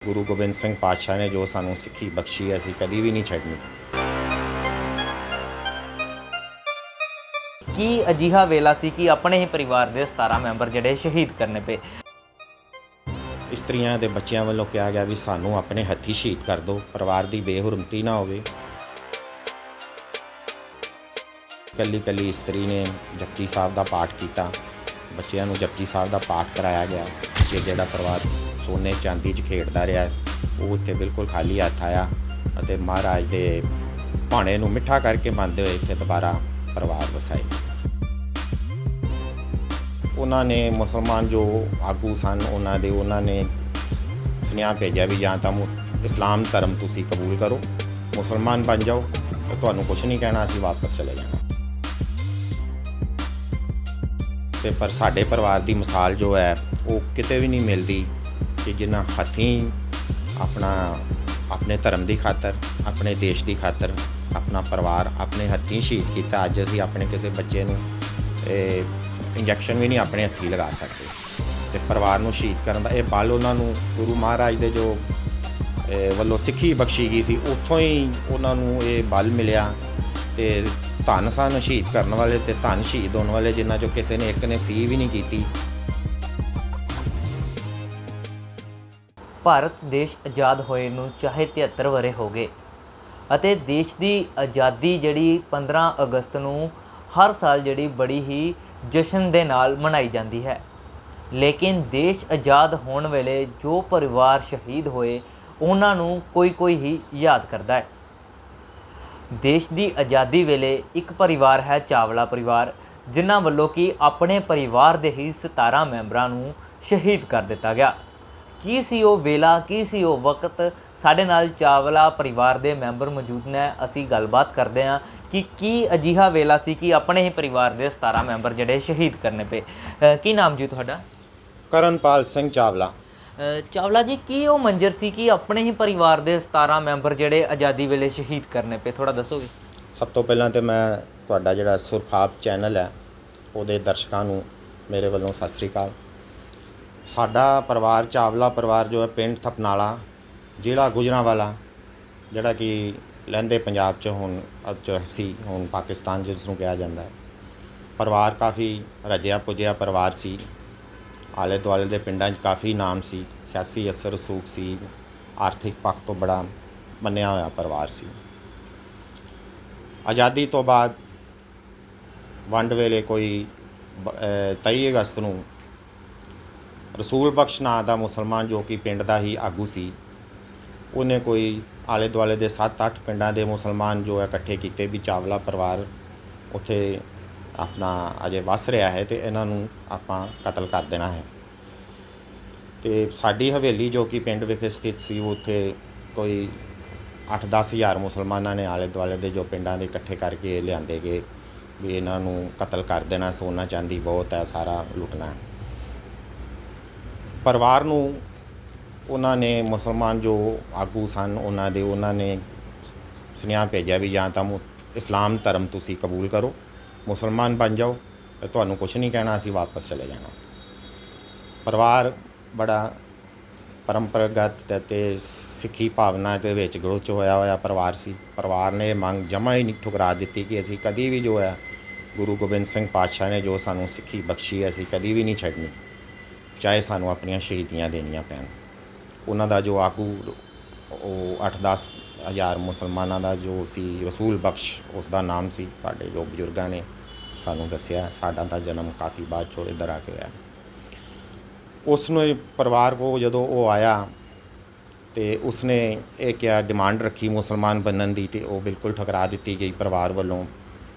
ਗੁਰੂ ਗੋਬਿੰਦ ਸਿੰਘ ਪਾਤਸ਼ਾਹ ਨੇ ਜੋ ਸਾਨੂੰ ਸਿੱਖੀ ਬਖਸ਼ੀ ਅਸੀਂ ਕਦੀ ਵੀ ਨਹੀਂ ਛੱਡਣੀ। ਕੀ ਅਜਿਹਾ ਵੇਲਾ ਸੀ ਕਿ ਆਪਣੇ ਹੀ ਪਰਿਵਾਰ ਦੇ 17 ਮੈਂਬਰ ਜਿਹੜੇ ਸ਼ਹੀਦ ਕਰਨੇ ਪਏ? ਇਸਤਰੀਆਂ ਦੇ ਬੱਚਿਆਂ ਵੱਲੋਂ ਕਿਹਾ ਗਿਆ ਵੀ ਸਾਨੂੰ ਆਪਣੇ ਹੱਥੀਂ ਸ਼ਹੀਦ ਕਰ ਦਿਓ, ਪਰਿਵਾਰ ਦੀ ਬੇਹੁਰਮਤੀ ਨਾ ਹੋਵੇ। ਕੱਲੀ ਕੱਲੀ ਇਸਤਰੀ ਨੇ ਜਪਜੀ ਸਾਹਿਬ ਦਾ ਪਾਠ ਕੀਤਾ, ਬੱਚਿਆਂ ਨੂੰ ਜਪਜੀ ਸਾਹਿਬ ਦਾ ਪਾਠ ਕਰਾਇਆ ਗਿਆ ਕਿ ਜਿਹੜਾ ਪਰਿਵਾਰ ਸੋਨੇ ਚਾਂਦੀ 'ਚ ਖੇਡਦਾ ਰਿਹਾ ਉਹ ਇੱਥੇ ਬਿਲਕੁਲ ਖਾਲੀ ਹੱਥ ਆਇਆ ਅਤੇ ਮਹਾਰਾਜ ਦੇ ਭਾਣੇ ਨੂੰ ਮਿੱਠਾ ਕਰਕੇ ਮੰਨਦੇ ਹੋਏ ਇੱਥੇ ਦੁਬਾਰਾ ਪਰਿਵਾਰ ਵਸਾਏ। ਉਹਨਾਂ ਨੇ ਮੁਸਲਮਾਨ ਜੋ ਆਗੂ ਸਨ ਉਹਨਾਂ ਨੇ ਸੁਨੇਹਾ ਭੇਜਿਆ ਵੀ ਜਾਂ ਤਾਂ ਇਸਲਾਮ ਧਰਮ ਤੁਸੀਂ ਕਬੂਲ ਕਰੋ, ਮੁਸਲਮਾਨ ਬਣ ਜਾਓ ਤਾਂ ਤੁਹਾਨੂੰ ਕੁਛ ਨਹੀਂ ਕਹਿਣਾ, ਅਸੀਂ ਵਾਪਸ ਚਲੇ ਜਾਣਾ। ਤੇ ਪਰ ਸਾਡੇ ਪਰਿਵਾਰ ਦੀ ਮਿਸਾਲ ਜੋ ਹੈ ਉਹ ਕਿਤੇ ਵੀ ਨਹੀਂ ਮਿਲਦੀ ਕਿ ਜਿਨ੍ਹਾਂ ਹੱਥੀਂ ਆਪਣੇ ਧਰਮ ਦੀ ਖਾਤਰ, ਆਪਣੇ ਦੇਸ਼ ਦੀ ਖਾਤਰ ਆਪਣਾ ਪਰਿਵਾਰ ਆਪਣੇ ਹੱਥੀਂ ਸ਼ਹੀਦ ਕੀਤਾ। ਅੱਜ ਅਸੀਂ ਆਪਣੇ ਕਿਸੇ ਬੱਚੇ ਨੂੰ ਇੰਜੈਕਸ਼ਨ ਵੀ ਨਹੀਂ ਆਪਣੇ ਹੱਥੀਂ ਲਗਾ ਸਕਦੇ ਅਤੇ ਪਰਿਵਾਰ ਨੂੰ ਸ਼ਹੀਦ ਕਰਨ ਦਾ ਇਹ ਬਲ ਉਹਨਾਂ ਨੂੰ ਗੁਰੂ ਮਹਾਰਾਜ ਦੇ ਜੋ ਵੱਲੋਂ ਸਿੱਖੀ ਬਖਸ਼ੀ ਗਈ ਸੀ ਉੱਥੋਂ ਹੀ ਉਹਨਾਂ ਨੂੰ ਇਹ ਬਲ ਮਿਲਿਆ। ਅਤੇ ਧੰਨ ਸਨ ਸ਼ਹੀਦ ਕਰਨ ਵਾਲੇ ਅਤੇ ਧੰਨ ਸ਼ਹੀਦ ਹੋਣ ਵਾਲੇ ਜਿਨ੍ਹਾਂ 'ਚੋਂ ਕਿਸੇ ਨੇ ਇੱਕ ਨੇ ਸੀ ਵੀ ਨਹੀਂ ਕੀਤੀ। ਭਾਰਤ ਦੇਸ਼ ਆਜ਼ਾਦ ਹੋਏ ਨੂੰ ਚਾਹੇ 73 ਵਰ੍ਹੇ ਹੋ ਗਏ ਅਤੇ ਦੇਸ਼ ਦੀ ਆਜ਼ਾਦੀ ਜਿਹੜੀ 15 ਅਗਸਤ ਨੂੰ ਹਰ ਸਾਲ ਜਿਹੜੀ ਬੜੀ ਹੀ ਜਸ਼ਨ ਦੇ ਨਾਲ ਮਨਾਈ ਜਾਂਦੀ ਹੈ, ਲੇਕਿਨ ਦੇਸ਼ ਆਜ਼ਾਦ ਹੋਣ ਵੇਲੇ ਜੋ ਪਰਿਵਾਰ ਸ਼ਹੀਦ ਹੋਏ ਉਹਨਾਂ ਨੂੰ ਕੋਈ ਹੀ ਯਾਦ ਕਰਦਾ ਹੈ। ਦੇਸ਼ ਦੀ ਆਜ਼ਾਦੀ ਵੇਲੇ ਇੱਕ ਪਰਿਵਾਰ ਹੈ ਚਾਵਲਾ ਪਰਿਵਾਰ, ਜਿਨ੍ਹਾਂ ਵੱਲੋਂ ਕਿ ਆਪਣੇ ਪਰਿਵਾਰ ਦੇ ਹੀ 17 ਮੈਂਬਰਾਂ ਨੂੰ ਸ਼ਹੀਦ ਕਰ ਦਿੱਤਾ ਗਿਆ। ਕੀ ਸੀ ਉਹ ਵੇਲਾ, ਕੀ ਸੀ ਉਹ ਵਕਤ? ਸਾਡੇ ਨਾਲ ਚਾਵਲਾ ਪਰਿਵਾਰ ਦੇ ਮੈਂਬਰ ਮੌਜੂਦ ਨੇ, ਅਸੀਂ ਗੱਲਬਾਤ ਕਰਦੇ ਹਾਂ ਕਿ ਕੀ ਅਜਿਹਾ ਵੇਲਾ ਸੀ ਕਿ ਆਪਣੇ ਹੀ ਪਰਿਵਾਰ ਦੇ 17 ਮੈਂਬਰ ਜਿਹੜੇ ਸ਼ਹੀਦ ਕਰਨੇ ਪਏ। ਕੀ ਨਾਮ ਜੀ ਤੁਹਾਡਾ? ਕਰਨਪਾਲ ਸਿੰਘ ਚਾਵਲਾ। ਚਾਵਲਾ ਜੀ, ਕੀ ਉਹ ਮੰਜ਼ਰ ਸੀ ਕਿ ਆਪਣੇ ਹੀ ਪਰਿਵਾਰ ਦੇ 17 ਮੈਂਬਰ ਜਿਹੜੇ ਆਜ਼ਾਦੀ ਵੇਲੇ ਸ਼ਹੀਦ ਕਰਨੇ ਪਏ, ਥੋੜ੍ਹਾ ਦੱਸੋਗੇ? ਸਭ ਤੋਂ ਪਹਿਲਾਂ ਤਾਂ ਮੈਂ ਤੁਹਾਡਾ ਜਿਹੜਾ ਸੁਰਖਾਬ ਚੈਨਲ ਹੈ ਉਹਦੇ ਦਰਸ਼ਕਾਂ ਨੂੰ ਮੇਰੇ ਵੱਲੋਂ ਸਤਿ ਸ੍ਰੀ ਅਕਾਲ। ਸਾਡਾ ਪਰਿਵਾਰ ਚਾਵਲਾ ਪਰਿਵਾਰ ਜੋ ਹੈ ਪਿੰਡ ਥਪਨਾਲਾ, ਜ਼ਿਲ੍ਹਾ ਗੁਜਰਾਂਵਾਲਾ, ਜਿਹੜਾ ਕਿ ਲਹਿੰਦੇ ਪੰਜਾਬ 'ਚ ਹੁਣ ਹੁਣ ਪਾਕਿਸਤਾਨ ਜਿਸ ਨੂੰ ਕਿਹਾ ਜਾਂਦਾ ਹੈ। ਪਰਿਵਾਰ ਕਾਫੀ ਰਜਿਆ ਪੁਜਿਆ ਪਰਿਵਾਰ ਸੀ। ਆਲੇ ਦੁਆਲੇ ਦੇ ਪਿੰਡਾਂ 'ਚ ਕਾਫੀ ਨਾਮ ਸੀ, ਸਿਆਸੀ ਅਸਰ ਰਸੂਖ ਸੀ, ਆਰਥਿਕ ਪੱਖ ਤੋਂ ਬੜਾ ਮੰਨਿਆ ਹੋਇਆ ਪਰਿਵਾਰ ਸੀ। ਆਜ਼ਾਦੀ ਤੋਂ ਬਾਅਦ ਵੰਡ ਵੇਲੇ ਕੋਈ 23 ਅਗਸਤ ਨੂੰ ਰਸੂਲ ਬਖਸ਼ ਨਾਂ ਦਾ ਮੁਸਲਮਾਨ ਜੋ ਕਿ ਪਿੰਡ ਦਾ ਹੀ ਆਗੂ ਸੀ, ਉਹਨੇ ਕੋਈ ਆਲੇ ਦੁਆਲੇ ਦੇ 7-8 ਪਿੰਡਾਂ ਦੇ ਮੁਸਲਮਾਨ ਜੋ ਹੈ ਇਕੱਠੇ ਕੀਤੇ ਵੀ ਚਾਵਲਾ ਪਰਿਵਾਰ ਉੱਥੇ ਆਪਣਾ ਅਜੇ ਵਸ ਰਿਹਾ ਹੈ ਅਤੇ ਇਹਨਾਂ ਨੂੰ ਆਪਾਂ ਕਤਲ ਕਰ ਦੇਣਾ ਹੈ। ਅਤੇ ਸਾਡੀ ਹਵੇਲੀ ਜੋ ਕਿ ਪਿੰਡ ਵਿਖੇ ਸਥਿਤ ਸੀ ਉੱਥੇ ਕੋਈ 8-10 ਹਜ਼ਾਰ ਮੁਸਲਮਾਨਾਂ ਨੇ ਆਲੇ ਦੁਆਲੇ ਦੇ ਜੋ ਪਿੰਡਾਂ ਦੇ ਇਕੱਠੇ ਕਰਕੇ ਲਿਆਂਦੇ ਗਏ ਵੀ ਇਹਨਾਂ ਨੂੰ ਕਤਲ ਕਰ ਦੇਣਾ, ਸੋਨਾ ਚਾਂਦੀ ਬਹੁਤ ਹੈ, ਸਾਰਾ ਲੁੱਟਣਾ। ਪਰਿਵਾਰ ਨੂੰ ਉਹਨਾਂ ਨੇ ਮੁਸਲਮਾਨ ਜੋ ਆਗੂ ਸਨ ਉਹਨਾਂ ਨੇ ਸੁਨੇਹਾ ਭੇਜਿਆ ਵੀ ਜਾਂ ਤਾਂ ਇਸਲਾਮ ਧਰਮ ਤੁਸੀਂ ਕਬੂਲ ਕਰੋ, ਮੁਸਲਮਾਨ ਬਣ ਜਾਓ ਤਾਂ ਤੁਹਾਨੂੰ ਕੁਛ ਨਹੀਂ ਕਹਿਣਾ, ਅਸੀਂ ਵਾਪਸ ਚਲੇ ਜਾਣਾ। ਪਰਿਵਾਰ ਬੜਾ ਪਰੰਪਰਾਗਤ ਅਤੇ ਸਿੱਖੀ ਭਾਵਨਾ ਦੇ ਵਿੱਚ ਗੜੋਚ ਹੋਇਆ ਪਰਿਵਾਰ ਸੀ। ਪਰਿਵਾਰ ਨੇ ਮੰਗ ਜਮ੍ਹਾਂ ਹੀ ਨਹੀਂ ਠੁਕਰਾ ਦਿੱਤੀ ਕਿ ਅਸੀਂ ਕਦੀ ਵੀ ਜੋ ਹੈ ਗੁਰੂ ਗੋਬਿੰਦ ਸਿੰਘ ਪਾਤਸ਼ਾਹ ਨੇ ਜੋ ਸਾਨੂੰ ਸਿੱਖੀ ਬਖਸ਼ੀ ਅਸੀਂ ਕਦੀ ਵੀ ਨਹੀਂ ਛੱਡਣੀ, ਚਾਹੇ ਸਾਨੂੰ ਆਪਣੀਆਂ ਸ਼ਹੀਦੀਆਂ ਦੇਣੀਆਂ ਪੈਣ। ਉਹਨਾਂ ਦਾ ਜੋ ਆਗੂ ਉਹ 8-10 ਹਜ਼ਾਰ ਮੁਸਲਮਾਨਾਂ ਦਾ ਜੋ ਸੀ ਰਸੂਲ ਬਖਸ਼ ਉਸ ਦਾ ਨਾਮ ਸੀ। ਸਾਡੇ ਜੋ ਬਜ਼ੁਰਗਾਂ ਨੇ ਸਾਨੂੰ ਦੱਸਿਆ, ਸਾਡਾ ਤਾਂ ਜਨਮ ਕਾਫੀ ਬਾਅਦ ਚੋਂ ਇੱਧਰ ਆ ਕੇ ਹੋਇਆ। ਉਸ ਨੂੰ ਪਰਿਵਾਰ ਕੋਲ ਜਦੋਂ ਉਹ ਆਇਆ ਅਤੇ ਉਸਨੇ ਇਹ ਕਿਹਾ, ਡਿਮਾਂਡ ਰੱਖੀ ਮੁਸਲਮਾਨ ਬਣਨ ਦੀ, ਅਤੇ ਉਹ ਬਿਲਕੁਲ ਠੁਕਰਾ ਦਿੱਤੀ ਗਈ ਪਰਿਵਾਰ ਵੱਲੋਂ।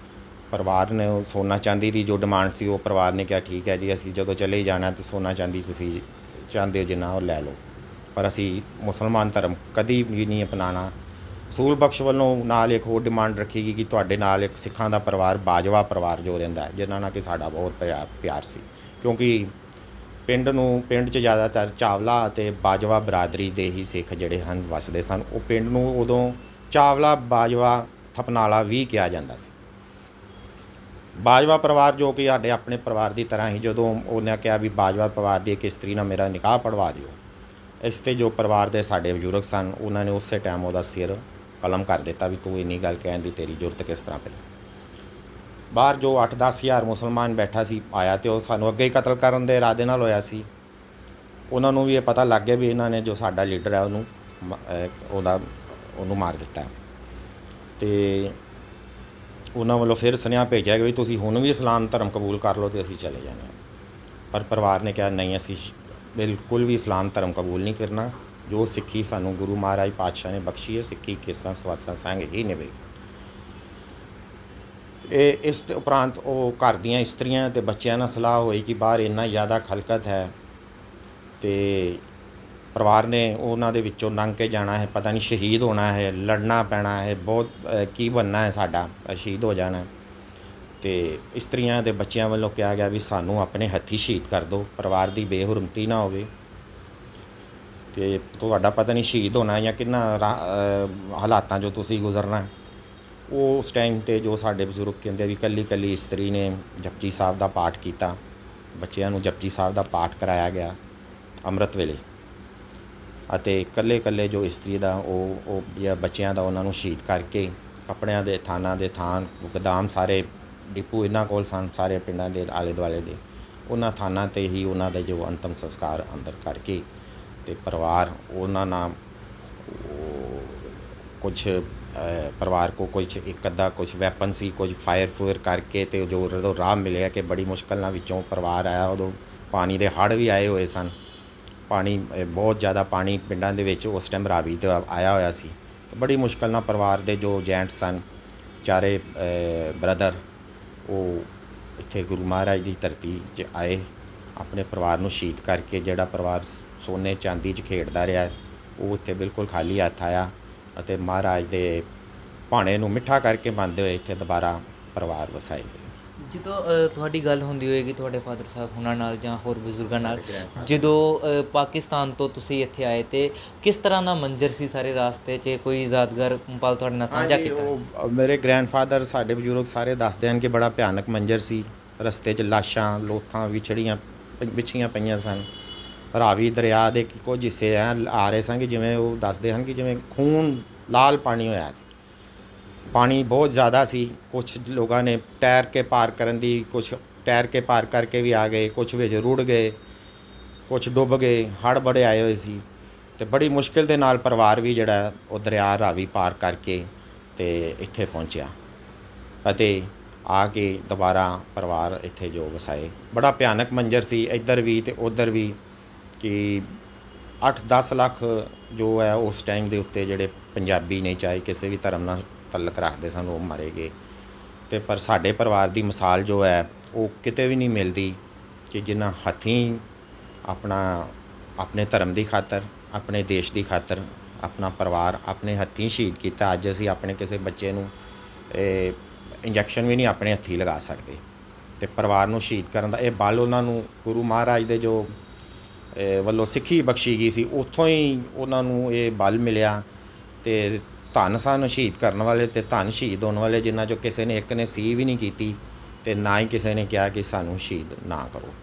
ਪਰਿਵਾਰ ਨੇ ਸੋਨਾ ਚਾਂਦੀ ਦੀ ਜੋ ਡਿਮਾਂਡ ਸੀ ਉਹ ਪਰਿਵਾਰ ਨੇ ਕਿਹਾ ਠੀਕ ਹੈ ਜੀ, ਅਸੀਂ ਜਦੋਂ ਚਲੇ ਹੀ ਜਾਣਾ ਤਾਂ ਸੋਨਾ ਚਾਂਦੀ ਤੁਸੀਂ ਚਾਹੁੰਦੇ ਹੋ ਜਿੰਨਾ ਉਹ ਲੈ ਲਓ, ਪਰ ਅਸੀਂ ਮੁਸਲਮਾਨ ਧਰਮ ਕਦੀ ਵੀ ਨਹੀਂ ਅਪਣਾਉਣਾ। ਰਸੂਲ ਬਖਸ਼ ਵੱਲੋਂ ਨਾਲ ਇੱਕ ਹੋਰ ਡਿਮਾਂਡ ਰੱਖੀ ਗਈ ਕਿ ਤੁਹਾਡੇ ਨਾਲ ਇੱਕ ਸਿੱਖਾਂ ਦਾ ਪਰਿਵਾਰ ਬਾਜਵਾ ਪਰਿਵਾਰ ਜੋ ਰਹਿੰਦਾ ਜਿਨ੍ਹਾਂ ਨਾਲ ਕਿ ਸਾਡਾ ਬਹੁਤ ਪਿਆਰ ਸੀ, ਕਿਉਂਕਿ ਪਿੰਡ 'ਚ ਜ਼ਿਆਦਾਤਰ ਚਾਵਲਾ ਅਤੇ ਬਾਜਵਾ ਬਰਾਦਰੀ ਦੇ ਹੀ ਸਿੱਖ ਜਿਹੜੇ ਹਨ ਵੱਸਦੇ ਸਨ। ਉਹ ਪਿੰਡ ਨੂੰ ਉਦੋਂ ਚਾਵਲਾ ਬਾਜਵਾ ਥਪਨਾਲਾ ਵੀ ਕਿਹਾ ਜਾਂਦਾ ਸੀ। ਬਾਜਵਾ ਪਰਿਵਾਰ ਜੋ ਕਿ ਸਾਡੇ ਆਪਣੇ ਪਰਿਵਾਰ ਦੀ ਤਰ੍ਹਾਂ ਹੀ, ਜਦੋਂ ਉਹਨੇ ਕਿਹਾ ਵੀ ਬਾਜਵਾ ਪਰਿਵਾਰ ਦੀ ਇੱਕ ਇਸਤਰੀ ਨਾਲ ਮੇਰਾ ਨਿਕਾਹ ਪੜਵਾ ਦਿਓ, ਇਸ 'ਤੇ ਜੋ ਪਰਿਵਾਰ ਦੇ ਸਾਡੇ ਬਜ਼ੁਰਗ ਸਨ ਉਹਨਾਂ ਨੇ ਉਸੇ ਟਾਈਮ ਉਹਦਾ ਸਿਰ ਕਲਮ ਕਰ ਦਿੱਤਾ ਵੀ ਤੂੰ ਇੰਨੀ ਗੱਲ ਕਹਿਣ ਦੀ ਤੇਰੀ ਜ਼ਰੂਰਤ ਕਿਸ ਤਰ੍ਹਾਂ ਪਈ। ਬਾਹਰ ਜੋ 8-10 ਹਜ਼ਾਰ ਮੁਸਲਮਾਨ ਬੈਠਾ ਸੀ ਆਇਆ ਅਤੇ ਉਹ ਸਾਨੂੰ ਅੱਗੇ ਹੀ ਕਤਲ ਕਰਨ ਦੇ ਇਰਾਦੇ ਨਾਲ ਹੋਇਆ ਸੀ। ਉਹਨਾਂ ਨੂੰ ਵੀ ਇਹ ਪਤਾ ਲੱਗ ਗਿਆ ਵੀ ਇਹਨਾਂ ਨੇ ਜੋ ਸਾਡਾ ਲੀਡਰ ਹੈ ਉਹਨੂੰ ਮਾਰ ਦਿੱਤਾ। ਅਤੇ ਉਹਨਾਂ ਵੱਲੋਂ ਫਿਰ ਸੁਨੇਹਾ ਭੇਜਿਆ ਕਿ ਵੀ ਤੁਸੀਂ ਹੁਣ ਵੀ ਇਸਲਾਮ ਧਰਮ ਕਬੂਲ ਕਰ ਲਓ ਅਤੇ ਅਸੀਂ ਚਲੇ ਜਾਣਾ। ਪਰ ਪਰਿਵਾਰ ਨੇ ਕਿਹਾ ਨਹੀਂ, ਅਸੀਂ ਬਿਲਕੁਲ ਵੀ ਇਸਲਾਮ ਧਰਮ ਕਬੂਲ ਨਹੀਂ ਕਰਨਾ। ਜੋ ਸਿੱਖੀ ਸਾਨੂੰ ਗੁਰੂ ਮਹਾਰਾਜ ਪਾਤਸ਼ਾਹ ਨੇ ਬਖਸ਼ੀ ਹੈ, ਸਿੱਖੀ ਕੇਸਾਂ ਸਵਾਸਾਂ ਸੰਗ ਹੀ ਨਿਭੇਗੀ। ਇਸ ਤੋਂ ਉਪਰੰਤ ਉਹ ਘਰ ਦੀਆਂ ਇਸਤਰੀਆਂ ਅਤੇ ਬੱਚਿਆਂ ਨਾਲ ਸਲਾਹ ਹੋਈ ਕਿ ਬਾਹਰ ਇੰਨਾ ਜ਼ਿਆਦਾ ਖਲਕਤ ਹੈ ਅਤੇ ਪਰਿਵਾਰ ਨੇ ਉਹਨਾਂ ਦੇ ਵਿੱਚੋਂ ਲੰਘ ਕੇ ਜਾਣਾ ਹੈ, ਪਤਾ ਨਹੀਂ ਸ਼ਹੀਦ ਹੋਣਾ ਹੈ, ਲੜਨਾ ਪੈਣਾ ਹੈ, ਬਹੁਤ ਕੀ ਬਣਨਾ ਹੈ ਸਾਡਾ, ਸ਼ਹੀਦ ਹੋ ਜਾਣਾ। ਅਤੇ ਇਸਤਰੀਆਂ ਦੇ ਬੱਚਿਆਂ ਵੱਲੋਂ ਕਿਹਾ ਗਿਆ ਵੀ ਸਾਨੂੰ ਆਪਣੇ ਹੱਥੀਂ ਸ਼ਹੀਦ ਕਰ ਦਿਓ, ਪਰਿਵਾਰ ਦੀ ਬੇਹੁਰਮਤੀ ਨਾ ਹੋਵੇ ਅਤੇ ਤੁਹਾਡਾ ਪਤਾ ਨਹੀਂ ਸ਼ਹੀਦ ਹੋਣਾ ਜਾਂ ਕਿੰਨਾ ਹਾਲਾਤਾਂ 'ਚੋਂ ਤੁਸੀਂ ਗੁਜ਼ਰਨਾ। ਉਸ ਟਾਈਮ 'ਤੇ ਜੋ ਸਾਡੇ ਬਜ਼ੁਰਗ ਕਹਿੰਦੇ ਵੀ ਇਕੱਲੀ ਇਕੱਲੀ ਇਸਤਰੀ ਨੇ ਜਪਜੀ ਸਾਹਿਬ ਦਾ ਪਾਠ ਕੀਤਾ, ਬੱਚਿਆਂ ਨੂੰ ਜਪਜੀ ਸਾਹਿਬ ਦਾ ਪਾਠ ਕਰਾਇਆ ਗਿਆ ਅੰਮ੍ਰਿਤ ਵੇਲੇ, ਅਤੇ ਇਕੱਲੇ ਇਕੱਲੇ ਜੋ ਇਸਤਰੀ ਦਾ ਉਹ ਜਾਂ ਬੱਚਿਆਂ ਦਾ ਉਹਨਾਂ ਨੂੰ ਸ਼ਹੀਦ ਕਰਕੇ ਕੱਪੜਿਆਂ ਦੇ ਥਾਨਾਂ ਦੇ ਥਾਨ ਗੋਦਾਮ ਸਾਰੇ ਡਿਪੂ ਇਹਨਾਂ ਕੋਲ ਸਨ ਸਾਰੇ ਪਿੰਡਾਂ ਦੇ ਆਲੇ ਦੁਆਲੇ ਦੇ, ਉਹਨਾਂ ਥਾਨਾਂ 'ਤੇ ਹੀ ਉਹਨਾਂ ਦੇ ਜੋ ਅੰਤਮ ਸੰਸਕਾਰ ਅੰਦਰ ਕਰਕੇ ਅਤੇ ਪਰਿਵਾਰ ਉਹਨਾਂ ਨਾਲ ਕੁਛ ਪਰਿਵਾਰ ਕੋ ਕੁਛ ਇੱਕ ਅੱਧਾ ਕੁਛ ਵੈਪਨ ਸੀ, ਕੁਝ ਫਾਇਰ ਫੂਰ ਕਰਕੇ ਅਤੇ ਜੋ ਜਦੋਂ ਰਾਹ ਮਿਲਿਆ ਕਿ ਬੜੀ ਮੁਸ਼ਕਿਲ ਨਾਲ ਵਿੱਚੋਂ ਪਰਿਵਾਰ ਆਇਆ, ਉਦੋਂ ਪਾਣੀ ਦੇ ਹੜ੍ਹ ਵੀ ਆਏ ਹੋਏ ਸਨ। ਪਾਣੀ ਬਹੁਤ ਜ਼ਿਆਦਾ ਪਾਣੀ ਪਿੰਡਾਂ ਦੇ ਵਿੱਚ ਉਸ ਟਾਈਮ ਰਾਵੀ 'ਤੇ ਆਇਆ ਹੋਇਆ ਸੀ ਅਤੇ ਬੜੀ ਮੁਸ਼ਕਿਲ ਨਾਲ ਪਰਿਵਾਰ ਦੇ ਜੋ ਜੈਂਟ ਸਨ ਚਾਰੇ ਬ੍ਰਦਰ ਉਹ ਇੱਥੇ ਗੁਰੂ ਮਹਾਰਾਜ ਦੀ ਧਰਤੀ 'ਚ ਆਏ, ਆਪਣੇ ਪਰਿਵਾਰ ਨੂੰ ਸ਼ਹੀਦ ਕਰਕੇ। ਜਿਹੜਾ ਪਰਿਵਾਰ ਸੋਨੇ ਚਾਂਦੀ 'ਚ ਖੇਡਦਾ ਰਿਹਾ ਉਹ ਇੱਥੇ ਬਿਲਕੁਲ ਖਾਲੀ ਹੱਥ ਆਇਆ ਅਤੇ ਮਹਾਰਾਜ ਦੇ ਭਾਣੇ ਨੂੰ ਮਿੱਠਾ ਕਰਕੇ ਮੰਨਦੇ ਹੋਏ ਇੱਥੇ ਦੁਬਾਰਾ ਪਰਿਵਾਰ ਵਸਾਏ ਗਏ। ਜਦੋਂ ਤੁਹਾਡੀ ਗੱਲ ਹੁੰਦੀ ਹੋਏਗੀ ਤੁਹਾਡੇ ਫਾਦਰ ਸਾਹਿਬ ਹੁਣਾਂ ਨਾਲ ਜਾਂ ਹੋਰ ਬਜ਼ੁਰਗਾਂ ਨਾਲ, ਜਦੋਂ ਪਾਕਿਸਤਾਨ ਤੋਂ ਤੁਸੀਂ ਇੱਥੇ ਆਏ ਅਤੇ ਕਿਸ ਤਰ੍ਹਾਂ ਦਾ ਮੰਜ਼ਰ ਸੀ ਸਾਰੇ ਰਾਸਤੇ 'ਚ, ਕੋਈ ਯਾਦਗਾਰ ਪਲ ਤੁਹਾਡੇ ਨਾਲ ਸਾਂਝਾ ਕੀਤਾ? ਉਹ ਮੇਰੇ ਗ੍ਰੈਂਡਫਾਦਰ ਸਾਡੇ ਬਜ਼ੁਰਗ ਸਾਰੇ ਦੱਸਦੇ ਹਨ ਕਿ ਬੜਾ ਭਿਆਨਕ ਮੰਜ਼ਰ ਸੀ। ਰਸਤੇ 'ਚ ਲਾਸ਼ਾਂ ਲੋਥਾਂ ਵਿਛੀਆਂ ਪਈਆਂ ਸਨ। ਰਾਵੀ ਦਰਿਆ ਦੇ ਕੁਝ ਹਿੱਸੇ ਆ ਰਹੇ ਸਨ ਕਿ ਜਿਵੇਂ ਉਹ ਦੱਸਦੇ ਹਨ ਕਿ ਜਿਵੇਂ ਖੂਨ ਲਾਲ ਪਾਣੀ ਹੋਇਆ ਸੀ, ਪਾਣੀ ਬਹੁਤ ਜ਼ਿਆਦਾ ਸੀ। ਕੁਛ ਲੋਕਾਂ ਨੇ ਤੈਰ ਕੇ ਪਾਰ ਕਰਨ ਦੀ, ਕੁਛ ਤੈਰ ਕੇ ਪਾਰ ਕਰਕੇ ਵੀ ਆ ਗਏ, ਕੁਛ ਵਿੱਚ ਰੁੜ ਗਏ, ਕੁਛ ਡੁੱਬ ਗਏ, ਹੜ੍ਹ ਬੜੇ ਆਏ ਹੋਏ ਸੀ ਅਤੇ ਬੜੀ ਮੁਸ਼ਕਿਲ ਦੇ ਨਾਲ ਪਰਿਵਾਰ ਵੀ ਜਿਹੜਾ ਉਹ ਦਰਿਆ ਰਾਵੀ ਪਾਰ ਕਰਕੇ ਅਤੇ ਇੱਥੇ ਪਹੁੰਚਿਆ ਅਤੇ ਆ ਕੇ ਦੁਬਾਰਾ ਪਰਿਵਾਰ ਇੱਥੇ ਜੋ ਵਸਾਏ। ਬੜਾ ਭਿਆਨਕ ਮੰਜ਼ਰ ਸੀ ਇੱਧਰ ਵੀ ਅਤੇ ਉੱਧਰ ਵੀ ਕਿ 8-10 ਲੱਖ ਜੋ ਹੈ ਉਸ ਟਾਈਮ ਦੇ ਉੱਤੇ ਜਿਹੜੇ ਪੰਜਾਬੀ ਨੇ ਚਾਹੇ ਕਿਸੇ ਵੀ ਧਰਮ ਨਾਲ ਤਲਕ ਰੱਖਦੇ ਸਨ ਉਹ ਮਾਰੇ ਗਏ। ਅਤੇ ਪਰ ਸਾਡੇ ਪਰਿਵਾਰ ਦੀ ਮਿਸਾਲ ਜੋ ਹੈ ਉਹ ਕਿਤੇ ਵੀ ਨਹੀਂ ਮਿਲਦੀ ਕਿ ਜਿਨ੍ਹਾਂ ਹੱਥੀਂ ਆਪਣੇ ਧਰਮ ਦੀ ਖਾਤਰ, ਆਪਣੇ ਦੇਸ਼ ਦੀ ਖਾਤਰ ਆਪਣਾ ਪਰਿਵਾਰ ਆਪਣੇ ਹੱਥੀਂ ਸ਼ਹੀਦ ਕੀਤਾ। ਅੱਜ ਅਸੀਂ ਆਪਣੇ ਕਿਸੇ ਬੱਚੇ ਨੂੰ ਇੰਜੈਕਸ਼ਨ ਵੀ ਨਹੀਂ ਆਪਣੇ ਹੱਥੀਂ ਲਗਾ ਸਕਦੇ ਅਤੇ ਪਰਿਵਾਰ ਨੂੰ ਸ਼ਹੀਦ ਕਰਨ ਦਾ ਇਹ ਬਲ ਉਹਨਾਂ ਨੂੰ ਗੁਰੂ ਮਹਾਰਾਜ ਦੇ ਜੋ ਵੱਲੋਂ ਸਿੱਖੀ ਬਖਸ਼ੀ ਗਈ ਸੀ, ਉੱਥੋਂ ਹੀ ਉਹਨਾਂ ਨੂੰ ਇਹ ਬਲ ਮਿਲਿਆ। ਅਤੇ ਧੰਨ ਸਨ ਸ਼ਹੀਦ ਕਰਨ ਵਾਲੇ ਅਤੇ ਧੰਨ ਸ਼ਹੀਦ ਹੋਣ ਵਾਲੇ, ਜਿਨ੍ਹਾਂ 'ਚੋਂ ਕਿਸੇ ਨੇ ਇੱਕ ਨੇ ਸੀ ਵੀ ਨਹੀਂ ਕੀਤੀ ਅਤੇ ਨਾ ਹੀ ਕਿਸੇ ਨੇ ਕਿਹਾ ਕਿ ਸਾਨੂੰ ਸ਼ਹੀਦ ਨਾ ਕਰੋ।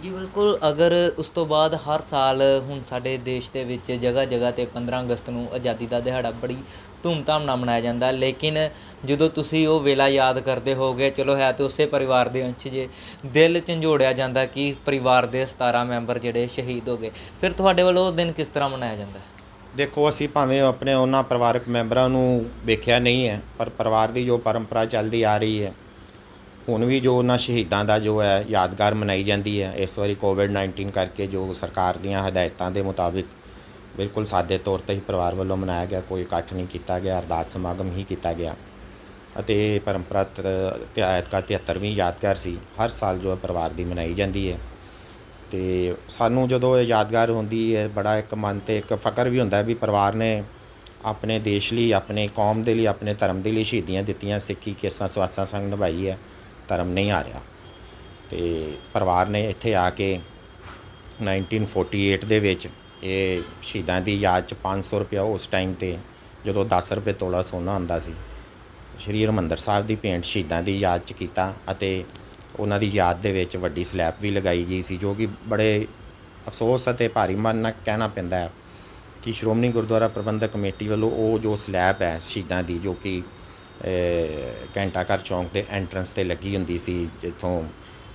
ਜੀ ਬਿਲਕੁਲ। ਅਗਰ ਉਸ ਤੋਂ ਬਾਅਦ ਹਰ ਸਾਲ ਹੁਣ ਸਾਡੇ ਦੇਸ਼ ਦੇ ਵਿੱਚ ਜਗ੍ਹਾ ਜਗ੍ਹਾ 'ਤੇ 15 ਅਗਸਤ ਨੂੰ ਆਜ਼ਾਦੀ ਦਾ ਦਿਹਾੜਾ ਬੜੀ ਧੂਮਧਾਮ ਨਾਲ ਮਨਾਇਆ ਜਾਂਦਾ, ਲੇਕਿਨ ਜਦੋਂ ਤੁਸੀਂ ਉਹ ਵੇਲਾ ਯਾਦ ਕਰਦੇ ਹੋਗੇ, ਚਲੋ ਹੈ ਤਾਂ ਉਸੇ ਪਰਿਵਾਰ ਦੇ ਅੰਸ਼ ਜੇ, ਦਿਲ ਝੰਜੋੜਿਆ ਜਾਂਦਾ ਕਿ ਪਰਿਵਾਰ ਦੇ 17 ਮੈਂਬਰ ਜਿਹੜੇ ਸ਼ਹੀਦ ਹੋ ਗਏ, ਫਿਰ ਤੁਹਾਡੇ ਵੱਲੋਂ ਉਹ ਦਿਨ ਕਿਸ ਤਰ੍ਹਾਂ ਮਨਾਇਆ ਜਾਂਦਾ? ਦੇਖੋ, ਅਸੀਂ ਭਾਵੇਂ ਆਪਣੇ ਉਹਨਾਂ ਪਰਿਵਾਰਕ ਮੈਂਬਰਾਂ ਨੂੰ ਵੇਖਿਆ ਨਹੀਂ ਹੈ, ਪਰ ਪਰਿਵਾਰ ਦੀ ਜੋ ਪਰੰਪਰਾ ਚੱਲਦੀ ਆ ਰਹੀ ਹੈ ਹੁਣ ਵੀ ਜੋ ਉਹਨਾਂ ਸ਼ਹੀਦਾਂ ਦਾ ਜੋ ਹੈ ਯਾਦਗਾਰ ਮਨਾਈ ਜਾਂਦੀ ਹੈ। ਇਸ ਵਾਰੀ ਕੋਵਿਡ-19 ਕਰਕੇ ਜੋ ਸਰਕਾਰ ਦੀਆਂ ਹਦਾਇਤਾਂ ਦੇ ਮੁਤਾਬਿਕ ਬਿਲਕੁਲ ਸਾਦੇ ਤੌਰ 'ਤੇ ਹੀ ਪਰਿਵਾਰ ਵੱਲੋਂ ਮਨਾਇਆ ਗਿਆ, ਕੋਈ ਇਕੱਠ ਨਹੀਂ ਕੀਤਾ ਗਿਆ, ਅਰਦਾਸ ਸਮਾਗਮ ਹੀ ਕੀਤਾ ਗਿਆ ਅਤੇ ਇਹ ਪਰੰਪਰਾ ਐਤਕਾਂ 73ਵੀਂ ਯਾਦਗਾਰ ਸੀ। ਹਰ ਸਾਲ ਜੋ ਹੈ ਪਰਿਵਾਰ ਦੀ ਮਨਾਈ ਜਾਂਦੀ ਹੈ ਅਤੇ ਸਾਨੂੰ ਜਦੋਂ ਇਹ ਯਾਦਗਾਰ ਹੁੰਦੀ ਹੈ ਬੜਾ ਇੱਕ ਮਨ 'ਤੇ ਇੱਕ ਫ਼ਕਰ ਵੀ ਹੁੰਦਾ ਵੀ ਪਰਿਵਾਰ ਨੇ ਆਪਣੇ ਦੇਸ਼ ਲਈ, ਆਪਣੇ ਕੌਮ ਦੇ ਲਈ, ਆਪਣੇ ਧਰਮ ਦੇ ਲਈ ਸ਼ਹੀਦੀਆਂ ਦਿੱਤੀਆਂ, ਸਿੱਖੀ ਕੇਸਾਂ ਸਵਾਸਾਂ ਸੰਗ ਨਿਭਾਈ ਹੈ, ਧਰਮ ਨਹੀਂ ਹਾਰਿਆ। ਅਤੇ ਪਰਿਵਾਰ ਨੇ ਇੱਥੇ ਆ ਕੇ 1948 ਦੇ ਵਿੱਚ ਇਹ ਸ਼ਹੀਦਾਂ ਦੀ ਯਾਦ 'ਚ 500 ਰੁਪਇਆ ਉਸ ਟਾਈਮ 'ਤੇ ਜਦੋਂ 10 ਰੁਪਏ ਤੋਲਾ ਸੋਨਾ ਹੁੰਦਾ ਸੀ, ਸ਼੍ਰੀ ਹਰਿਮੰਦਰ ਸਾਹਿਬ ਦੀ ਭੇਂਟ ਸ਼ਹੀਦਾਂ ਦੀ ਯਾਦ 'ਚ ਕੀਤਾ ਅਤੇ ਉਹਨਾਂ ਦੀ ਯਾਦ ਦੇ ਵਿੱਚ ਵੱਡੀ ਸਲੈਬ ਵੀ ਲਗਾਈ ਗਈ ਸੀ, ਜੋ ਕਿ ਬੜੇ ਅਫਸੋਸ ਅਤੇ ਭਾਰੀ ਮਨ ਨਾਲ ਕਹਿਣਾ ਪੈਂਦਾ ਹੈ ਕਿ ਸ਼੍ਰੋਮਣੀ ਗੁਰਦੁਆਰਾ ਪ੍ਰਬੰਧਕ ਕਮੇਟੀ ਵੱਲੋਂ ਉਹ ਜੋ ਸਲੈਬ ਹੈ ਸ਼ਹੀਦਾਂ ਦੀ, ਜੋ ਕਿ ਘੰਟਾ ਘਰ ਚੌਂਕ ਦੇ ਐਂਟਰੈਂਸ 'ਤੇ ਲੱਗੀ ਹੁੰਦੀ ਸੀ, ਜਿੱਥੋਂ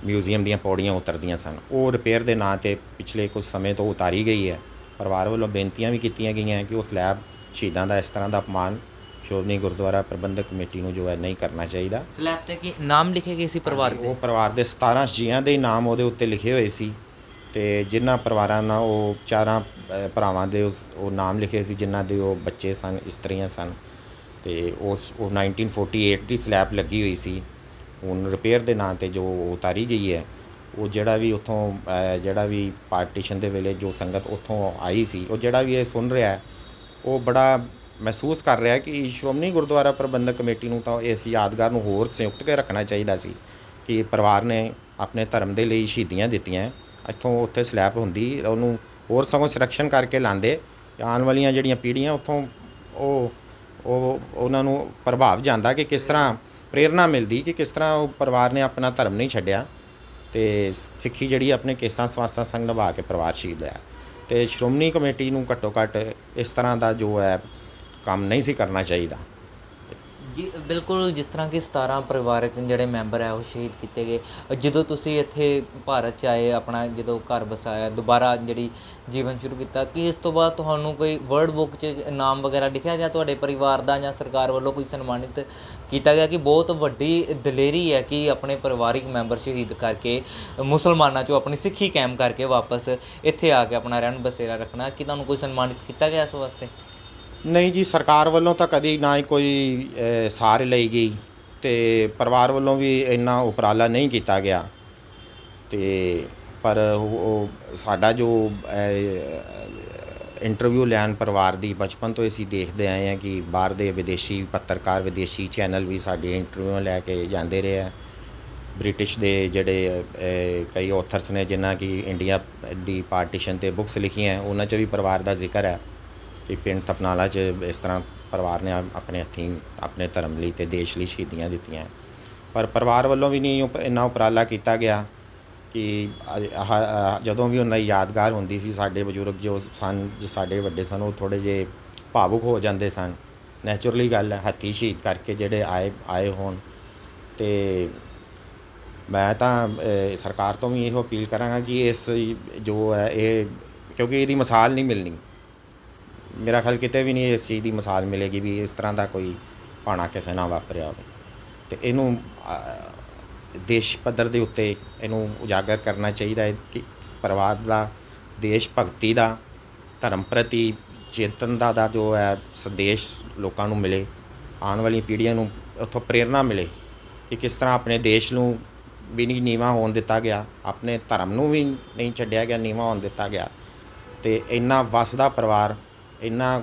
ਮਿਊਜ਼ੀਅਮ ਦੀਆਂ ਪੌੜੀਆਂ ਉਤਰਦੀਆਂ ਸਨ, ਉਹ ਰਿਪੇਅਰ ਦੇ ਨਾਂ 'ਤੇ ਪਿਛਲੇ ਕੁਝ ਸਮੇਂ ਤੋਂ ਉਤਾਰੀ ਗਈ ਹੈ। ਪਰਿਵਾਰ ਵੱਲੋਂ ਬੇਨਤੀਆਂ ਵੀ ਕੀਤੀਆਂ ਗਈਆਂ ਕਿ ਉਹ ਸਲੈਬ ਸ਼ਹੀਦਾਂ ਦਾ ਇਸ ਤਰ੍ਹਾਂ ਦਾ ਅਪਮਾਨ ਸ਼੍ਰੋਮਣੀ ਗੁਰਦੁਆਰਾ ਪ੍ਰਬੰਧਕ ਕਮੇਟੀ ਨੂੰ ਜੋ ਹੈ ਨਹੀਂ ਕਰਨਾ ਚਾਹੀਦਾ। ਸਲੈਬ 'ਤੇ ਕੀ ਨਾਮ ਲਿਖੇ ਗਏ ਸੀ ਪਰਿਵਾਰ ਦੇ? ਉਹ ਪਰਿਵਾਰ ਦੇ 17 ਜੀਆਂ ਦੇ ਨਾਮ ਉਹਦੇ ਉੱਤੇ ਲਿਖੇ ਹੋਏ ਸੀ, ਅਤੇ ਜਿਨ੍ਹਾਂ ਪਰਿਵਾਰਾਂ ਨਾਲ ਉਹ 4 ਭਰਾਵਾਂ ਦੇ ਉਹ ਨਾਮ ਲਿਖੇ ਸੀ, ਜਿਨ੍ਹਾਂ ਦੇ ਉਹ ਬੱਚੇ ਸਨ, ਇਸਤਰੀਆਂ ਸਨ, ਅਤੇ ਉਹ 1948 ਦੀ ਸਲੈਬ ਲੱਗੀ ਹੋਈ ਸੀ। ਹੁਣ ਰਿਪੇਅਰ ਦੇ ਨਾਂ 'ਤੇ ਜੋ ਉਤਾਰੀ ਗਈ ਹੈ, ਉਹ ਜਿਹੜਾ ਵੀ ਉੱਥੋਂ ਜਿਹੜਾ ਵੀ ਪਾਰਟੀਸ਼ਨ ਦੇ ਵੇਲੇ ਜੋ ਸੰਗਤ ਉੱਥੋਂ ਆਈ ਸੀ, ਉਹ ਜਿਹੜਾ ਵੀ ਇਹ ਸੁਣ ਰਿਹਾ ਹੈ, ਉਹ ਬੜਾ ਮਹਿਸੂਸ ਕਰ ਰਿਹਾ ਕਿ ਸ਼੍ਰੋਮਣੀ ਗੁਰਦੁਆਰਾ ਪ੍ਰਬੰਧਕ ਕਮੇਟੀ ਨੂੰ ਤਾਂ ਇਸ ਯਾਦਗਾਰ ਨੂੰ ਹੋਰ ਸੰਯੁਕਤ ਕੇ ਰੱਖਣਾ ਚਾਹੀਦਾ ਸੀ ਕਿ ਪਰਿਵਾਰ ਨੇ ਆਪਣੇ ਧਰਮ ਦੇ ਲਈ ਸ਼ਹੀਦੀਆਂ ਦਿੱਤੀਆਂ, ਇੱਥੋਂ ਉੱਥੇ ਸਲੈਬ ਹੁੰਦੀ, ਉਹਨੂੰ ਹੋਰ ਸਗੋਂ ਸੰਰਕਸ਼ਣ ਕਰਕੇ ਲਾਉਂਦੇ, ਆਉਣ ਵਾਲੀਆਂ ਜਿਹੜੀਆਂ ਪੀੜ੍ਹੀਆਂ ਉੱਥੋਂ ਉਹਨਾਂ ਨੂੰ ਪ੍ਰਭਾਵ ਜਾਂਦਾ ਕਿ ਕਿਸ ਤਰ੍ਹਾਂ ਪ੍ਰੇਰਨਾ ਮਿਲਦੀ ਕਿ ਕਿਸ ਤਰ੍ਹਾਂ ਉਹ ਪਰਿਵਾਰ ਨੇ ਆਪਣਾ ਧਰਮ ਨਹੀਂ ਛੱਡਿਆ ਅਤੇ ਸਿੱਖੀ ਜਿਹੜੀ ਆਪਣੇ ਕੇਸਾਂ ਸਵਾਸਾਂ ਸੰਗ ਨਿਭਾ ਕੇ ਪਰਿਵਾਰ ਸ਼ਹੀਦ ਹੋਇਆ। ਅਤੇ ਸ਼੍ਰੋਮਣੀ ਕਮੇਟੀ ਨੂੰ ਘੱਟੋ ਘੱਟ ਇਸ ਤਰ੍ਹਾਂ ਦਾ ਜੋ ਹੈ ਕੰਮ ਨਹੀਂ ਸੀ ਕਰਨਾ ਚਾਹੀਦਾ। ਜੀ ਬਿਲਕੁਲ, ਜਿਸ ਤਰ੍ਹਾਂ ਕਿ 17 ਪਰਿਵਾਰਕ ਜਿਹੜੇ ਮੈਂਬਰ ਹੈ ਉਹ ਸ਼ਹੀਦ ਕੀਤੇ ਗਏ। ਜਦੋਂ ਤੁਸੀਂ ਇੱਥੇ ਭਾਰਤ 'ਚ ਆਏ, ਆਪਣਾ ਜਦੋਂ ਘਰ ਵਸਾਇਆ, ਦੁਬਾਰਾ ਜਿਹੜੀ ਜੀਵਨ ਸ਼ੁਰੂ ਕੀਤਾ, ਕਿ ਇਸ ਤੋਂ ਬਾਅਦ ਤੁਹਾਨੂੰ ਕੋਈ ਵਰਡ ਬੁੱਕ 'ਚ ਨਾਮ ਵਗੈਰਾ ਲਿਖਿਆ ਗਿਆ ਤੁਹਾਡੇ ਪਰਿਵਾਰ ਦਾ, ਜਾਂ ਸਰਕਾਰ ਵੱਲੋਂ ਕੋਈ ਸਨਮਾਨਿਤ ਕੀਤਾ ਗਿਆ ਕਿ ਬਹੁਤ ਵੱਡੀ ਦਲੇਰੀ ਹੈ ਕਿ ਆਪਣੇ ਪਰਿਵਾਰਿਕ ਮੈਂਬਰ ਸ਼ਹੀਦ ਕਰਕੇ ਮੁਸਲਮਾਨਾਂ 'ਚੋਂ ਆਪਣੀ ਸਿੱਖੀ ਕਾਇਮ ਕਰਕੇ ਵਾਪਸ ਇੱਥੇ ਆ ਕੇ ਆਪਣਾ ਰਹਿਣ ਬਸੇਰਾ ਰੱਖਣਾ, ਕਿ ਤੁਹਾਨੂੰ ਕੋਈ ਸਨਮਾਨਿਤ ਕੀਤਾ ਗਿਆ ਇਸ ਵਾਸਤੇ? ਨਹੀਂ ਜੀ, ਸਰਕਾਰ ਵੱਲੋਂ ਤਾਂ ਕਦੀ ਨਾ ਹੀ ਕੋਈ ਸਾਰ ਲਈ ਗਈ, ਅਤੇ ਪਰਿਵਾਰ ਵੱਲੋਂ ਵੀ ਇੰਨਾ ਉਪਰਾਲਾ ਨਹੀਂ ਕੀਤਾ ਗਿਆ। ਅਤੇ ਪਰ ਉਹ ਸਾਡਾ ਜੋ ਇੰਟਰਵਿਊ ਲੈਣ ਪਰਿਵਾਰ ਦੀ ਬਚਪਨ ਤੋਂ ਅਸੀਂ ਦੇਖਦੇ ਆਏ ਹਾਂ ਕਿ ਬਾਹਰ ਦੇ ਵਿਦੇਸ਼ੀ ਪੱਤਰਕਾਰ, ਵਿਦੇਸ਼ੀ ਚੈਨਲ ਵੀ ਸਾਡੀ ਇੰਟਰਵਿਊ ਲੈ ਕੇ ਜਾਂਦੇ ਰਹੇ ਆ। ਬ੍ਰਿਟਿਸ਼ ਦੇ ਜਿਹੜੇ ਕਈ ਆਥਰਸ ਨੇ ਜਿਨ੍ਹਾਂ ਕਿ ਇੰਡੀਆ ਦੀ ਪਾਰਟੀਸ਼ਨ 'ਤੇ ਬੁੱਕਸ ਲਿਖੀਆਂ, ਉਹਨਾਂ 'ਚ ਵੀ ਪਰਿਵਾਰ ਦਾ ਜ਼ਿਕਰ ਹੈ ਕਿ ਪਿੰਡ ਤਪਨਾਲਾ 'ਚ ਇਸ ਤਰ੍ਹਾਂ ਪਰਿਵਾਰ ਨੇ ਆਪਣੇ ਹੱਥੀਂ ਆਪਣੇ ਧਰਮ ਲਈ ਅਤੇ ਦੇਸ਼ ਲਈ ਸ਼ਹੀਦੀਆਂ ਦਿੱਤੀਆਂ। ਪਰ ਪਰਿਵਾਰ ਵੱਲੋਂ ਵੀ ਨਹੀਂ ਇੰਨਾ ਉਪਰਾਲਾ ਕੀਤਾ ਗਿਆ ਕਿ ਜਦੋਂ ਵੀ ਉਹਨਾਂ ਦੀ ਯਾਦਗਾਰ ਹੁੰਦੀ ਸੀ, ਸਾਡੇ ਬਜ਼ੁਰਗ ਜੋ ਸਨ, ਜੋ ਸਾਡੇ ਵੱਡੇ ਸਨ, ਉਹ ਥੋੜ੍ਹੇ ਜਿਹੇ ਭਾਵੁਕ ਹੋ ਜਾਂਦੇ ਸਨ। ਨੈਚੁਰਲੀ ਗੱਲ ਹੈ, ਹੱਥੀਂ ਸ਼ਹੀਦ ਕਰਕੇ ਜਿਹੜੇ ਆਏ ਹੋਣ। ਅਤੇ ਮੈਂ ਤਾਂ ਸਰਕਾਰ ਤੋਂ ਵੀ ਇਹੋ ਅਪੀਲ ਕਰਾਂਗਾ ਕਿ ਇਸ ਜੋ ਹੈ ਇਹ, ਕਿਉਂਕਿ ਇਹਦੀ ਮਿਸਾਲ ਨਹੀਂ ਮਿਲਣੀ, ਮੇਰਾ ਖਿਆਲ ਕਿਤੇ ਵੀ ਨਹੀਂ ਇਸ ਚੀਜ਼ ਦੀ ਮਿਸਾਲ ਮਿਲੇਗੀ ਵੀ ਇਸ ਤਰ੍ਹਾਂ ਦਾ ਕੋਈ ਭਾਣਾ ਕਿਸੇ ਨਾਲ ਵਾਪਰਿਆ ਹੋਵੇ। ਅਤੇ ਇਹਨੂੰ ਦੇਸ਼ ਪੱਧਰ ਦੇ ਉੱਤੇ ਇਹਨੂੰ ਉਜਾਗਰ ਕਰਨਾ ਚਾਹੀਦਾ ਹੈ ਕਿ ਪਰਿਵਾਰ ਦਾ ਦੇਸ਼ ਭਗਤੀ ਦਾ, ਧਰਮ ਪ੍ਰਤੀ ਚੇਤਨ ਦਾ ਜੋ ਹੈ ਸੰਦੇਸ਼ ਲੋਕਾਂ ਨੂੰ ਮਿਲੇ, ਆਉਣ ਵਾਲੀਆਂ ਪੀੜ੍ਹੀਆਂ ਨੂੰ ਉੱਥੋਂ ਪ੍ਰੇਰਨਾ ਮਿਲੇ ਕਿ ਕਿਸ ਤਰ੍ਹਾਂ ਆਪਣੇ ਦੇਸ਼ ਨੂੰ ਵੀ ਨਹੀਂ ਨੀਵਾਂ ਹੋਣ ਦਿੱਤਾ ਗਿਆ, ਆਪਣੇ ਧਰਮ ਨੂੰ ਵੀ ਨਹੀਂ ਛੱਡਿਆ ਗਿਆ, ਨੀਵਾਂ ਹੋਣ ਦਿੱਤਾ ਗਿਆ। ਅਤੇ ਇੰਨਾ ਵੱਸਦਾ ਪਰਿਵਾਰ, ਇੰਨਾ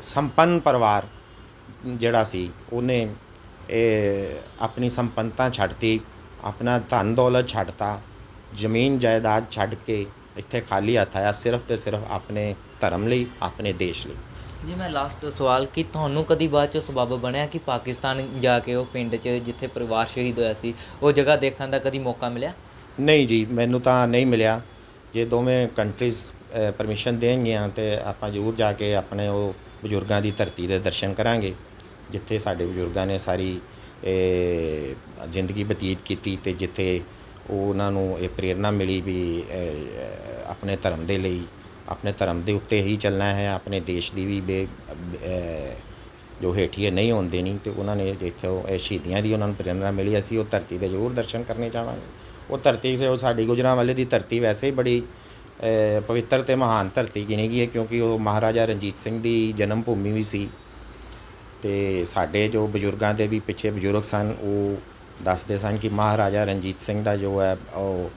ਸੰਪੰਨ ਪਰਿਵਾਰ ਜਿਹੜਾ ਸੀ, ਉਹਨੇ ਆਪਣੀ ਸੰਪੰਨਤਾ ਛੱਡਤੀ, ਆਪਣਾ ਧਨ ਦੌਲਤ ਛੱਡਤਾ, ਜ਼ਮੀਨ ਜਾਇਦਾਦ ਛੱਡ ਕੇ ਇੱਥੇ ਖਾਲੀ ਹੱਥ ਆਇਆ, ਸਿਰਫ ਅਤੇ ਸਿਰਫ ਆਪਣੇ ਧਰਮ ਲਈ, ਆਪਣੇ ਦੇਸ਼ ਲਈ। ਜੀ ਮੈਂ ਲਾਸਟ ਸਵਾਲ, ਕਿ ਤੁਹਾਨੂੰ ਕਦੀ ਬਾਅਦ 'ਚ ਸਬੱਬ ਬਣਿਆ ਕਿ ਪਾਕਿਸਤਾਨ ਜਾ ਕੇ ਉਹ ਪਿੰਡ 'ਚ ਜਿੱਥੇ ਪਰਿਵਾਰ ਸ਼ਹੀਦ ਹੋਇਆ ਸੀ ਉਹ ਜਗ੍ਹਾ ਦੇਖਣ ਦਾ ਕਦੀ ਮੌਕਾ ਮਿਲਿਆ? ਨਹੀਂ ਜੀ, ਮੈਨੂੰ ਤਾਂ ਨਹੀਂ ਮਿਲਿਆ। ਜੇ ਦੋਵੇਂ ਕੰਟਰੀਜ਼ ਪਰਮਿਸ਼ਨ ਦੇਣਗੀਆਂ ਤਾਂ ਆਪਾਂ ਜ਼ਰੂਰ ਜਾ ਕੇ ਆਪਣੇ ਉਹ ਬਜ਼ੁਰਗਾਂ ਦੀ ਧਰਤੀ ਦੇ ਦਰਸ਼ਨ ਕਰਾਂਗੇ, ਜਿੱਥੇ ਸਾਡੇ ਬਜ਼ੁਰਗਾਂ ਨੇ ਸਾਰੀ ਜ਼ਿੰਦਗੀ ਬਤੀਤ ਕੀਤੀ, ਅਤੇ ਜਿੱਥੇ ਉਹਨਾਂ ਨੂੰ ਇਹ ਪ੍ਰੇਰਨਾ ਮਿਲੀ ਵੀ ਆਪਣੇ ਧਰਮ ਦੇ ਲਈ, ਆਪਣੇ ਧਰਮ ਦੇ ਉੱਤੇ ਹੀ ਚੱਲਣਾ ਹੈ, ਆਪਣੇ ਦੇਸ਼ ਦੀ ਵੀ ਜੋ ਹੇਠੀਏ ਨਹੀਂ ਹੋਣ ਦੇਣੀ। ਅਤੇ ਉਹਨਾਂ ਨੇ ਜਿੱਥੇ ਸ਼ਹੀਦੀਆਂ ਦੀ ਉਹਨਾਂ ਨੂੰ ਪ੍ਰੇਰਨਾ ਮਿਲੀ, ਅਸੀਂ ਉਹ ਧਰਤੀ ਦੇ ਜ਼ਰੂਰ ਦਰਸ਼ਨ ਕਰਨੇ ਚਾਹਾਂਗੇ। ਉਹ ਧਰਤੀ ਉਹ ਸਾਡੀ ਗੁਜਰਾਂਵਾਲੇ ਦੀ ਧਰਤੀ ਵੈਸੇ ਹੀ ਬੜੀ ਪਵਿੱਤਰ ਅਤੇ ਮਹਾਨ ਧਰਤੀ ਗਿਣੀ ਗਈ ਹੈ, ਕਿਉਂਕਿ ਉਹ ਮਹਾਰਾਜਾ ਰਣਜੀਤ ਸਿੰਘ ਦੀ ਜਨਮ ਭੂਮੀ ਵੀ ਸੀ। ਅਤੇ ਸਾਡੇ ਜੋ ਬਜ਼ੁਰਗਾਂ ਦੇ ਵੀ ਪਿੱਛੇ ਬਜ਼ੁਰਗ ਸਨ, ਉਹ ਦੱਸਦੇ ਸਨ ਕਿ ਮਹਾਰਾਜਾ ਰਣਜੀਤ ਸਿੰਘ ਦਾ ਜੋ ਹੈ ਉਹ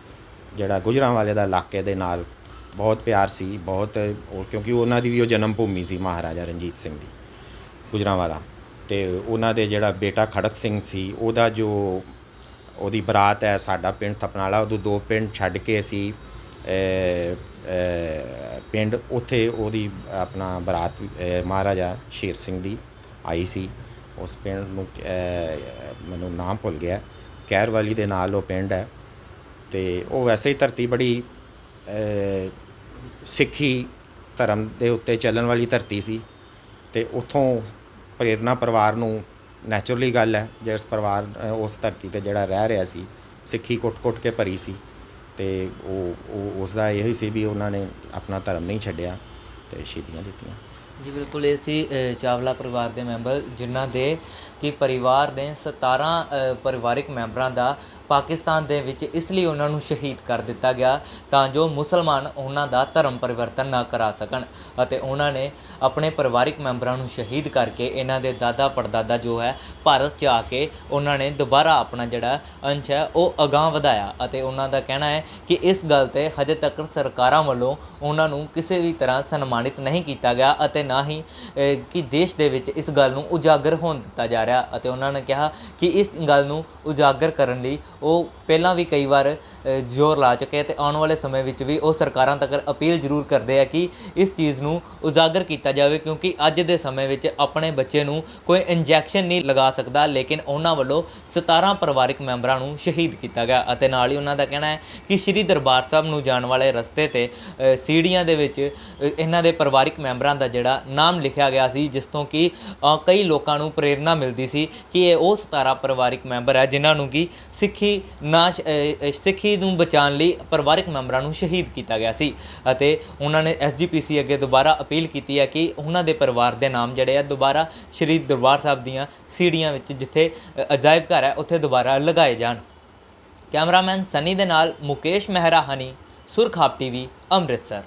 ਜਿਹੜਾ ਗੁਜਰਾਂਵਾਲੇ ਦਾ ਇਲਾਕੇ ਦੇ ਨਾਲ ਬਹੁਤ ਪਿਆਰ ਸੀ, ਬਹੁਤ, ਕਿਉਂਕਿ ਉਹਨਾਂ ਦੀ ਵੀ ਉਹ ਜਨਮ ਭੂਮੀ ਸੀ ਮਹਾਰਾਜਾ ਰਣਜੀਤ ਸਿੰਘ ਦੀ, ਗੁਜਰਾਂਵਾਲਾ। ਅਤੇ ਉਹਨਾਂ ਦੇ ਜਿਹੜਾ ਬੇਟਾ ਖੜਕ ਸਿੰਘ ਸੀ, ਉਹਦੀ ਬਰਾਤ ਹੈ ਸਾਡਾ ਪਿੰਡ ਤਪਨਾਲਾ, ਉਦੋਂ 2 ਪਿੰਡ ਛੱਡ ਕੇ ਅਸੀਂ ਪਿੰਡ ਉੱਥੇ ਉਹਦੀ ਆਪਣਾ ਬਰਾਤ ਮਹਾਰਾਜਾ ਸ਼ੇਰ ਸਿੰਘ ਦੀ ਆਈ ਸੀ। ਉਸ ਪਿੰਡ ਨੂੰ ਮੈਨੂੰ ਨਾਮ ਭੁੱਲ ਗਿਆ, ਕੈਰਵਾਲੀ ਦੇ ਨਾਲ ਉਹ ਪਿੰਡ ਹੈ। ਅਤੇ ਉਹ ਵੈਸੇ ਹੀ ਧਰਤੀ ਬੜੀ ਸਿੱਖੀ ਧਰਮ ਦੇ ਉੱਤੇ ਚੱਲਣ ਵਾਲੀ ਧਰਤੀ ਸੀ ਅਤੇ ਉੱਥੋਂ ਪ੍ਰੇਰਨਾ ਪਰਿਵਾਰ ਨੂੰ ਨੈਚੁਰਲੀ ਗੱਲ ਹੈ, ਜਿਸ ਪਰਿਵਾਰ ਉਸ ਧਰਤੀ 'ਤੇ ਜਿਹੜਾ ਰਹਿ ਰਿਹਾ ਸੀ, ਸਿੱਖੀ ਕੁੱਟ-ਕੁੱਟ ਕੇ ਭਰੀ ਸੀ ਅਤੇ ਉਹ ਉਸ ਦਾ ਇਹੀ ਸੀ ਵੀ ਉਹਨਾਂ ਨੇ ਆਪਣਾ ਧਰਮ ਨਹੀਂ ਛੱਡਿਆ ਅਤੇ ਸ਼ਹੀਦੀਆਂ ਦਿੱਤੀਆਂ। ਜੀ ਬਿਲਕੁਲ, ਇਹ ਸੀ ਚਾਵਲਾ ਪਰਿਵਾਰ ਦੇ ਮੈਂਬਰ ਜਿਨ੍ਹਾਂ ਦੇ ਕਿ ਪਰਿਵਾਰ ਦੇ 17 ਪਰਿਵਾਰਿਕ ਮੈਂਬਰਾਂ ਦਾ ਪਾਕਿਸਤਾਨ ਦੇ ਵਿੱਚ ਇਸ ਲਈ ਉਹਨਾਂ ਨੂੰ ਸ਼ਹੀਦ ਕਰ ਦਿੱਤਾ ਗਿਆ ਤਾਂ ਜੋ ਮੁਸਲਮਾਨ ਉਹਨਾਂ ਦਾ ਧਰਮ ਪਰਿਵਰਤਨ ਨਾ ਕਰਾ ਸਕਣ, ਅਤੇ ਉਹਨਾਂ ਨੇ ਆਪਣੇ ਪਰਿਵਾਰਿਕ ਮੈਂਬਰਾਂ ਨੂੰ ਸ਼ਹੀਦ ਕਰਕੇ ਇਹਨਾਂ ਦੇ ਦਾਦਾ ਪੜਦਾਦਾ ਜੋ ਹੈ ਭਾਰਤ 'ਚ ਆ ਕੇ ਉਹਨਾਂ ਨੇ ਦੁਬਾਰਾ ਆਪਣਾ ਜਿਹੜਾ ਅੰਸ਼ ਹੈ ਉਹ ਅਗਾਂਹ ਵਧਾਇਆ। ਅਤੇ ਉਹਨਾਂ ਦਾ ਕਹਿਣਾ ਹੈ ਕਿ ਇਸ ਗੱਲ 'ਤੇ ਹਜੇ ਤੱਕ ਸਰਕਾਰਾਂ ਵੱਲੋਂ ਉਹਨਾਂ ਨੂੰ ਕਿਸੇ ਵੀ ਤਰ੍ਹਾਂ ਸਨਮਾਨਿਤ ਨਹੀਂ ਕੀਤਾ ਗਿਆ ਅਤੇ ਨਾ ਹੀ ਕਿ ਦੇਸ਼ ਦੇ ਵਿੱਚ ਇਸ ਗੱਲ ਨੂੰ ਉਜਾਗਰ ਹੋਣ ਦਿੱਤਾ ਜਾ ਰਿਹਾ। ਅਤੇ ਉਹਨਾਂ ਨੇ ਕਿਹਾ ਕਿ ਇਸ ਗੱਲ ਨੂੰ ਉਜਾਗਰ ਕਰਨ ਲਈ ਉਹ ਪਹਿਲਾਂ ਵੀ ਕਈ ਵਾਰ ਜ਼ੋਰ ਲਾ ਚੁੱਕੇ ਅਤੇ ਆਉਣ ਵਾਲੇ ਸਮੇਂ ਵਿੱਚ ਵੀ ਉਹ ਸਰਕਾਰਾਂ ਤੱਕ ਅਪੀਲ ਜ਼ਰੂਰ ਕਰਦੇ ਆ ਕਿ ਇਸ ਚੀਜ਼ ਨੂੰ ਉਜਾਗਰ ਕੀਤਾ ਜਾਵੇ, ਕਿਉਂਕਿ ਅੱਜ ਦੇ ਸਮੇਂ ਵਿੱਚ ਆਪਣੇ ਬੱਚੇ ਨੂੰ ਕੋਈ ਇੰਜੈਕਸ਼ਨ ਨਹੀਂ ਲਗਾ ਸਕਦਾ, ਲੇਕਿਨ ਉਹਨਾਂ ਵੱਲੋਂ 17 ਪਰਿਵਾਰਿਕ ਮੈਂਬਰਾਂ ਨੂੰ ਸ਼ਹੀਦ ਕੀਤਾ ਗਿਆ। ਅਤੇ ਨਾਲ ਹੀ ਉਹਨਾਂ ਦਾ ਕਹਿਣਾ ਹੈ ਕਿ ਸ਼੍ਰੀ ਦਰਬਾਰ ਸਾਹਿਬ ਨੂੰ ਜਾਣ ਵਾਲੇ ਰਸਤੇ 'ਤੇ ਸੀੜੀਆਂ ਦੇ ਵਿੱਚ ਇਹਨਾਂ ਦੇ ਪਰਿਵਾਰਿਕ ਮੈਂਬਰਾਂ ਦਾ ਜਿਹੜਾ ਨਾਮ ਲਿਖਿਆ ਗਿਆ ਸੀ, ਜਿਸ ਤੋਂ ਕਿ ਕਈ ਲੋਕਾਂ ਨੂੰ ਪ੍ਰੇਰਨਾ ਮਿਲਦੀ ਸੀ ਕਿ ਇਹ ਉਹ 17 ਪਰਿਵਾਰਿਕ ਮੈਂਬਰ ਹੈ ਜਿਨ੍ਹਾਂ ਨੂੰ ਕਿ ਸਿੱਖੀ ਨੂੰ ਬਚਾਉਣ ਲਈ ਪਰਿਵਾਰਿਕ ਮੈਂਬਰਾਂ ਨੂੰ ਸ਼ਹੀਦ ਕੀਤਾ ਗਿਆ ਸੀ। ਅਤੇ ਉਹਨਾਂ ਨੇ SGPC ਅੱਗੇ ਦੁਬਾਰਾ ਅਪੀਲ ਕੀਤੀ ਹੈ ਕਿ ਉਹਨਾਂ ਦੇ ਪਰਿਵਾਰ ਦੇ ਨਾਮ ਜਿਹੜੇ ਆ ਦੁਬਾਰਾ ਸ਼੍ਰੀ ਦਰਬਾਰ ਸਾਹਿਬ ਦੀਆਂ ਸੀੜੀਆਂ ਵਿੱਚ, ਜਿੱਥੇ ਅਜਾਇਬ ਘਰ ਹੈ, ਉੱਥੇ ਦੁਬਾਰਾ ਲਗਾਏ ਜਾਣ। ਕੈਮਰਾਮੈਨ ਸਨੀ ਦੇ ਨਾਲ ਮੁਕੇਸ਼ ਮਹਿਰਾ, ਹਨੀ, ਸੁਰਖਾਬ TV, ਅੰਮ੍ਰਿਤਸਰ।